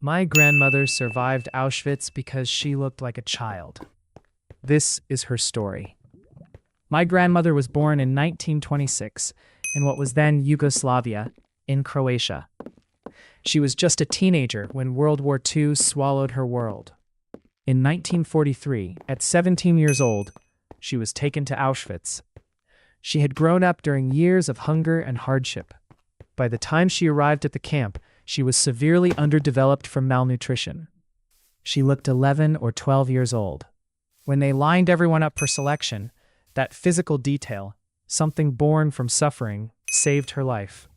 My grandmother survived Auschwitz because she looked like a child. This is her story. My grandmother was born in 1926 in what was then Yugoslavia, in Croatia. She was just a teenager when World War II swallowed her world. In 1943, at 17 years old, she was taken to Auschwitz. She had grown up during years of hunger and hardship. By the time she arrived at the camp, she was severely underdeveloped from malnutrition. She looked 11 or 12 years old. When they lined everyone up for selection, that physical detail, something born from suffering, saved her life.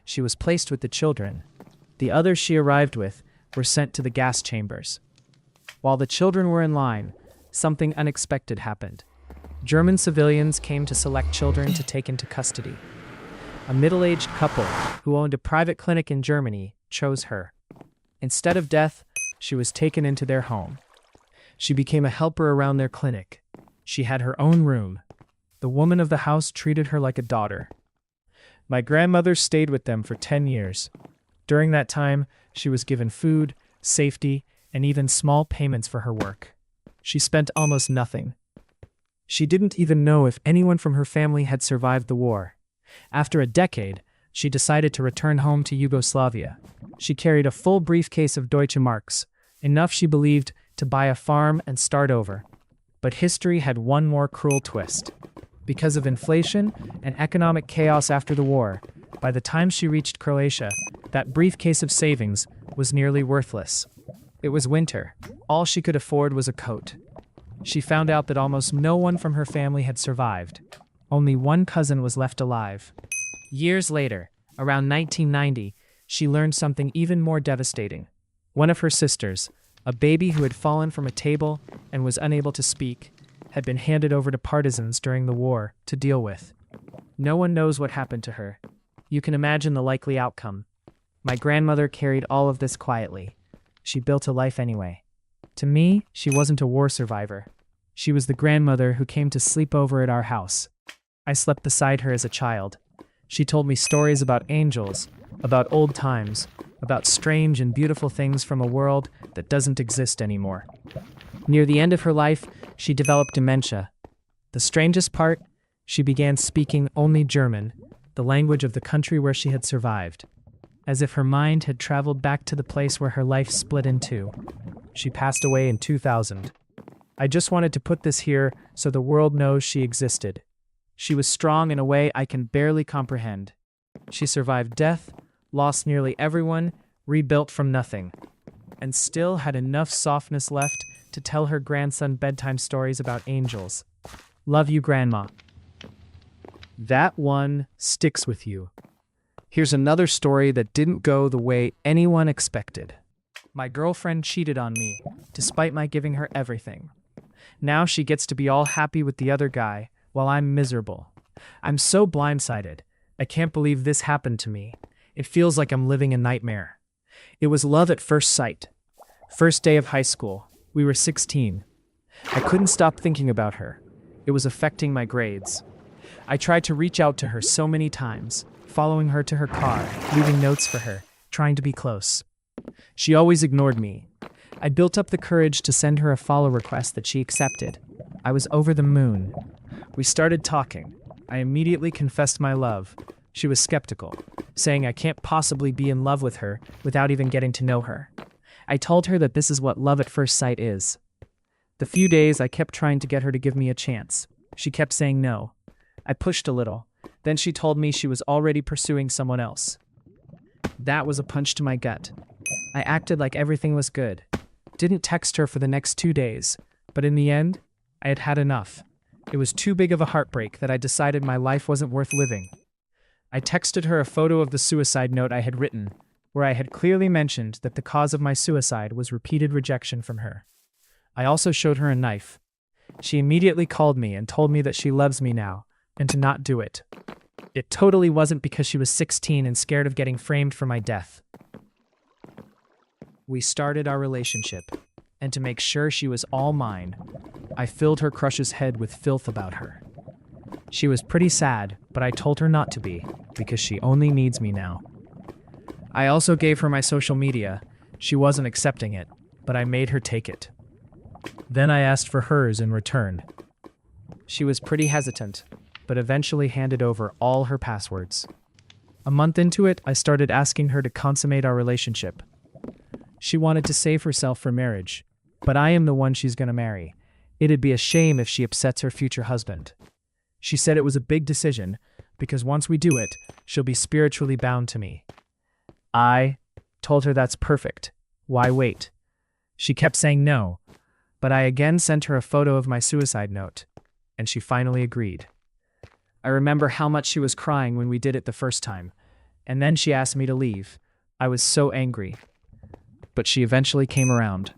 She was placed with the children. The others she arrived with were sent to the gas chambers. While the children were in line, something unexpected happened. German civilians came to select children to take into custody. A middle-aged couple who owned a private clinic in Germany chose her. Instead of death, she was taken into their home. She became a helper around their clinic. She had her own room. The woman of the house treated her like a daughter. My grandmother stayed with them for 10 years. During that time, she was given food, safety, and even small payments for her work. She spent almost nothing. She didn't even know if anyone from her family had survived the war. After a decade, she decided to return home to Yugoslavia. She carried a full briefcase of Deutsche Marks, enough she believed to buy a farm and start over. But history had one more cruel twist. Because of inflation and economic chaos after the war, by the time she reached Croatia, that briefcase of savings was nearly worthless. It was winter. All she could afford was a coat. She found out that almost no one from her family had survived. Only one cousin was left alive. Years later, around 1990, she learned something even more devastating. One of her sisters, a baby who had fallen from a table and was unable to speak, had been handed over to partisans during the war to deal with. No one knows what happened to her. You can imagine the likely outcome. My grandmother carried all of this quietly. She built a life anyway. To me, she wasn't a war survivor. She was the grandmother who came to sleep over at our house. I slept beside her as a child. She told me stories about angels, about old times, about strange and beautiful things from a world that doesn't exist anymore. Near the end of her life, she developed dementia. The strangest part, she began speaking only German, the language of the country where she had survived, as if her mind had traveled back to the place where her life split in two. She passed away in 2000. I just wanted to put this here so the world knows she existed. She was strong in a way I can barely comprehend. She survived death, lost nearly everyone, rebuilt from nothing, and still had enough softness left to tell her grandson bedtime stories about angels. Love you, Grandma. That one sticks with you. Here's another story that didn't go the way anyone expected. My girlfriend cheated on me, despite my giving her everything. Now she gets to be all happy with the other guy, while I'm miserable. I'm so blindsided. I can't believe this happened to me. It feels like I'm living a nightmare. It was love at first sight. First day of high school. We were 16. I couldn't stop thinking about her. It was affecting my grades. I tried to reach out to her so many times, following her to her car, leaving notes for her, trying to be close. She always ignored me. I built up the courage to send her a follow request that she accepted. I was over the moon. We started talking. I immediately confessed my love. She was skeptical, saying I can't possibly be in love with her without even getting to know her. I told her that this is what love at first sight is. The few days I kept trying to get her to give me a chance. She kept saying no. I pushed a little. Then she told me she was already pursuing someone else. That was a punch to my gut. I acted like everything was good. Didn't text her for the next 2 days, but in the end, I had had enough. It was too big of a heartbreak that I decided my life wasn't worth living. I texted her a photo of the suicide note I had written, where I had clearly mentioned that the cause of my suicide was repeated rejection from her. I also showed her a knife. She immediately called me and told me that she loves me now, and to not do it. It totally wasn't because she was 16 and scared of getting framed for my death. We started our relationship, and to make sure she was all mine, I filled her crush's head with filth about her. She was pretty sad, but I told her not to be, because she only needs me now. I also gave her my social media, She wasn't accepting it, but I made her take it. Then I asked for hers in return. She was pretty hesitant, but eventually handed over all her passwords. A month into it, I started asking her to consummate our relationship. She wanted to save herself for marriage, but I am the one she's gonna marry. It'd be a shame if she upsets her future husband. She said it was a big decision, because once we do it, she'll be spiritually bound to me. I told her that's perfect. Why wait? She kept saying no, but I again sent her a photo of my suicide note, and she finally agreed. I remember how much she was crying when we did it the first time, and then she asked me to leave. I was so angry, but she eventually came around.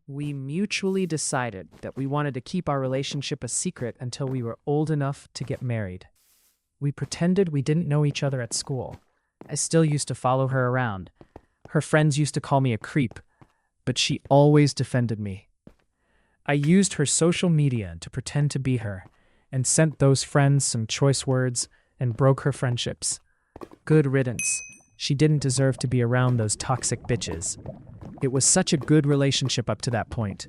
We mutually decided that we wanted to keep our relationship a secret until we were old enough to get married. We pretended we didn't know each other at school. I still used to follow her around. Her friends used to call me a creep, but she always defended me. I used her social media to pretend to be her, and sent those friends some choice words and broke her friendships. Good riddance. She didn't deserve to be around those toxic bitches. It was such a good relationship up to that point.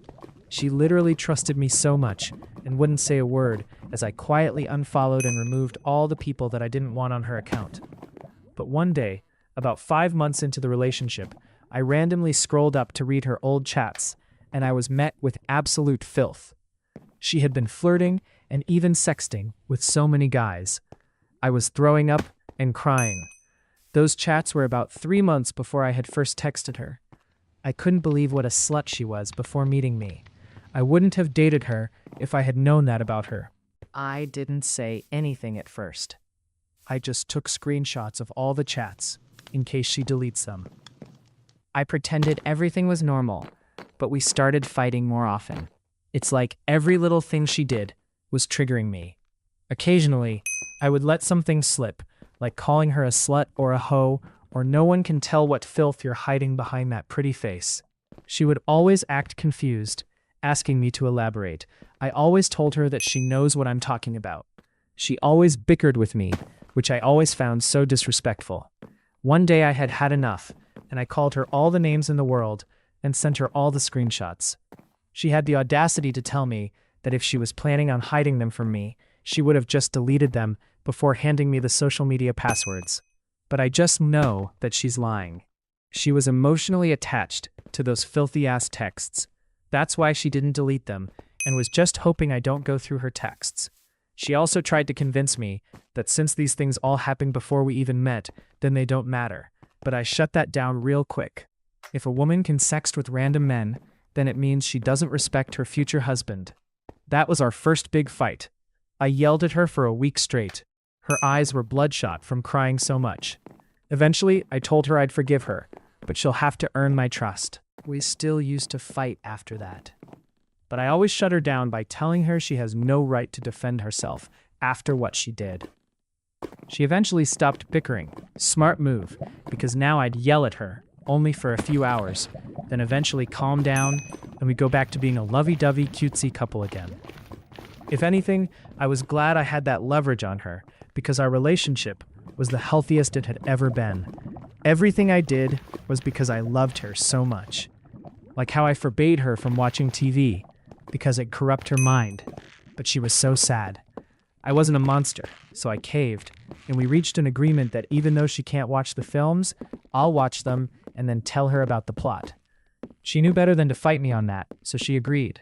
She literally trusted me so much and wouldn't say a word as I quietly unfollowed and removed all the people that I didn't want on her account. But one day, about 5 months into the relationship, I randomly scrolled up to read her old chats, and I was met with absolute filth. She had been flirting and even sexting with so many guys. I was throwing up and crying. Those chats were about 3 months before I had first texted her. I couldn't believe what a slut she was before meeting me. I wouldn't have dated her if I had known that about her. I didn't say anything at first. I just took screenshots of all the chats, in case she deletes them. I pretended everything was normal, but we started fighting more often. It's like every little thing she did was triggering me. Occasionally, I would let something slip, like calling her a slut or a hoe, or no one can tell what filth you're hiding behind that pretty face. She would always act confused, asking me to elaborate. I always told her that she knows what I'm talking about. She always bickered with me, which I always found so disrespectful. One day I had had enough, and I called her all the names in the world and sent her all the screenshots. She had the audacity to tell me that if she was planning on hiding them from me, she would have just deleted them before handing me the social media passwords. But I just know that she's lying. She was emotionally attached to those filthy-ass texts. That's why she didn't delete them and was just hoping I don't go through her texts. She also tried to convince me that since these things all happened before we even met, then they don't matter. But I shut that down real quick. If a woman can sext with random men, then it means she doesn't respect her future husband. That was our first big fight. I yelled at her for a week straight. Her eyes were bloodshot from crying so much. Eventually, I told her I'd forgive her, but she'll have to earn my trust. We still used to fight after that. But I always shut her down by telling her she has no right to defend herself after what she did. She eventually stopped bickering. Smart move, because now I'd yell at her, only for a few hours, then eventually calm down, and we go back to being a lovey-dovey, cutesy couple again. If anything, I was glad I had that leverage on her, because our relationship was the healthiest it had ever been. Everything I did was because I loved her so much. Like how I forbade her from watching TV, because it corrupt her mind, but she was so sad. I wasn't a monster, so I caved, and we reached an agreement that even though she can't watch the films, I'll watch them and then tell her about the plot. She knew better than to fight me on that, so she agreed.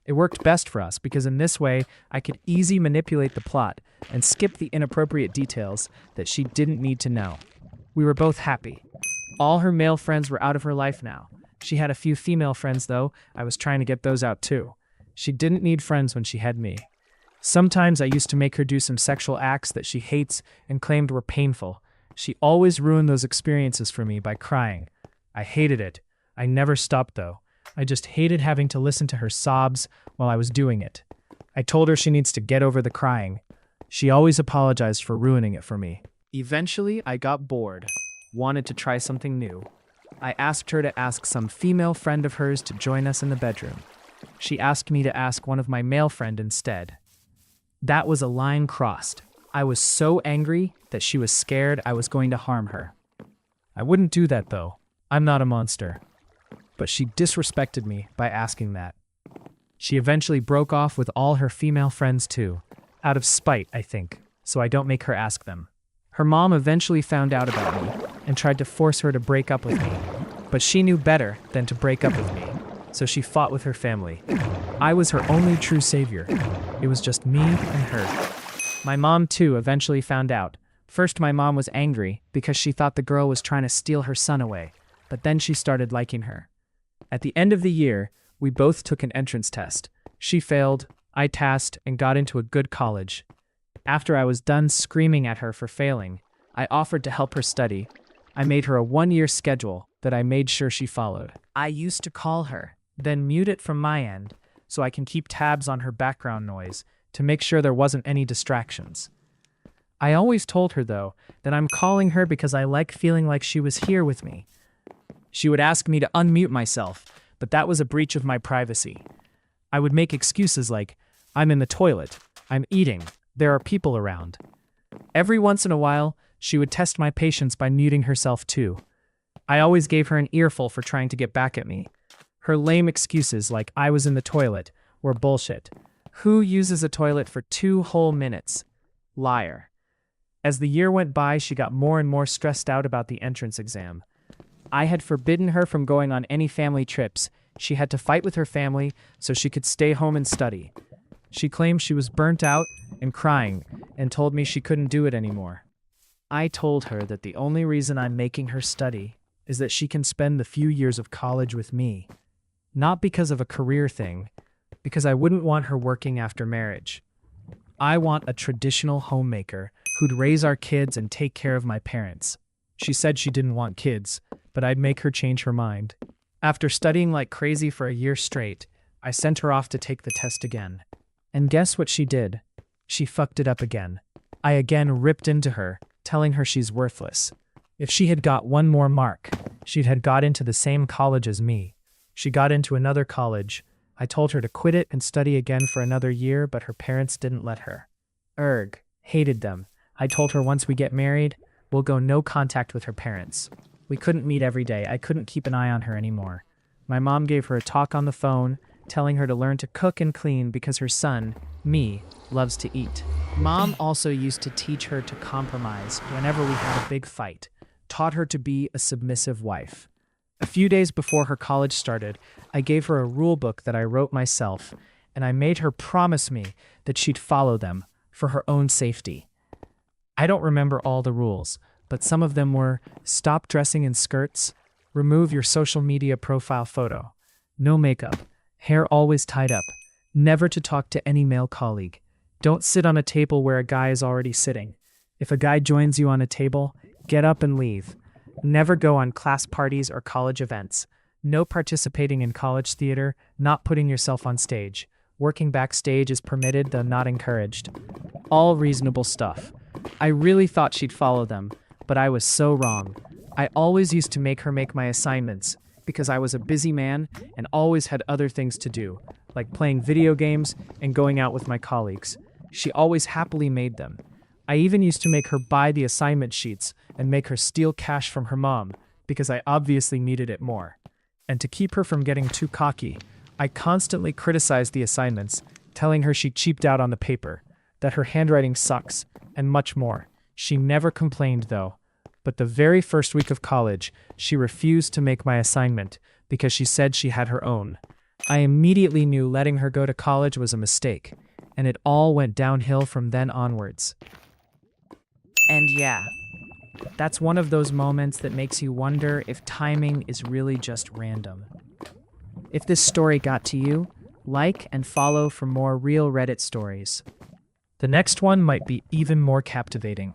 It worked best for us because in this way, I could easily manipulate the plot and skip the inappropriate details that she didn't need to know. We were both happy. All her male friends were out of her life now. She had a few female friends, though. I was trying to get those out too. She didn't need friends when she had me. Sometimes I used to make her do some sexual acts that she hates and claimed were painful. She always ruined those experiences for me by crying. I hated it. I never stopped, though. I just hated having to listen to her sobs while I was doing it. I told her she needs to get over the crying. She always apologized for ruining it for me. Eventually, I got bored, wanted to try something new. I asked her to ask some female friend of hers to join us in the bedroom. She asked me to ask one of my male friend instead. That was a line crossed. I was so angry that she was scared I was going to harm her. I wouldn't do that, though. I'm not a monster. but she disrespected me by asking that. She eventually broke off with all her female friends too, out of spite, I think, so I don't make her ask them. Her mom eventually found out about me and tried to force her to break up with me, but she knew better than to break up with me, so she fought with her family. I was her only true savior. It was just me and her. My mom too eventually found out. First, my mom was angry because she thought the girl was trying to steal her son away, but then she started liking her. At the end of the year, we both took an entrance test. She failed, I passed, and got into a good college. After I was done screaming at her for failing, I offered to help her study. I made her a 1-year schedule that I made sure she followed. I used to call her, then mute it from my end, so I can keep tabs on her background noise to make sure there wasn't any distractions. I always told her, though, that I'm calling her because I like feeling like she was here with me. She would ask me to unmute myself, but that was a breach of my privacy. I would make excuses like, I'm in the toilet, I'm eating, there are people around. Every once in a while, she would test my patience by muting herself too. I always gave her an earful for trying to get back at me. Her lame excuses like I was in the toilet were bullshit. Who uses a toilet for 2 whole minutes? Liar. As the year went by, she got more and more stressed out about the entrance exam. I had forbidden her from going on any family trips. She had to fight with her family so she could stay home and study. She claimed she was burnt out and crying and told me she couldn't do it anymore. I told her that the only reason I'm making her study is that she can spend the few years of college with me. Not because of a career thing, because I wouldn't want her working after marriage. I want a traditional homemaker who'd raise our kids and take care of my parents. She said she didn't want kids, but I'd make her change her mind. After studying like crazy for a year straight, I sent her off to take the test again. And guess what she did? She fucked it up again. I again ripped into her, telling her she's worthless. If she had got 1 more mark, she'd had got into the same college as me. She got into another college. I told her to quit it and study again for another year, but her parents didn't let her. Hated them. I told her once we get married, we'll go no contact with her parents. We couldn't meet every day. I couldn't keep an eye on her anymore. My mom gave her a talk on the phone, telling her to learn to cook and clean because her son, me, loves to eat. Mom also used to teach her to compromise whenever we had a big fight, taught her to be a submissive wife. A few days before her college started, I gave her a rule book that I wrote myself, and I made her promise me that she'd follow them for her own safety. I don't remember all the rules, but some of them were stop dressing in skirts, remove your social media profile photo, no makeup, hair always tied up, never to talk to any male colleague, don't sit on a table where a guy is already sitting. If a guy joins you on a table, get up and leave. Never go on class parties or college events. No participating in college theater, not putting yourself on stage. Working backstage is permitted, though not encouraged. All reasonable stuff. I really thought she'd follow them, but I was so wrong. I always used to make her make my assignments because I was a busy man and always had other things to do, like playing video games and going out with my colleagues. She always happily made them. I even used to make her buy the assignment sheets and make her steal cash from her mom because I obviously needed it more. And to keep her from getting too cocky, I constantly criticized the assignments, telling her she cheaped out on the paper, that her handwriting sucks, and much more. She never complained though. But the very first week of college, she refused to make my assignment because she said she had her own. I immediately knew letting her go to college was a mistake, and it all went downhill from then onwards. And yeah, that's one of those moments that makes you wonder if timing is really just random. If this story got to you, like and follow for more real Reddit stories. The next one might be even more captivating.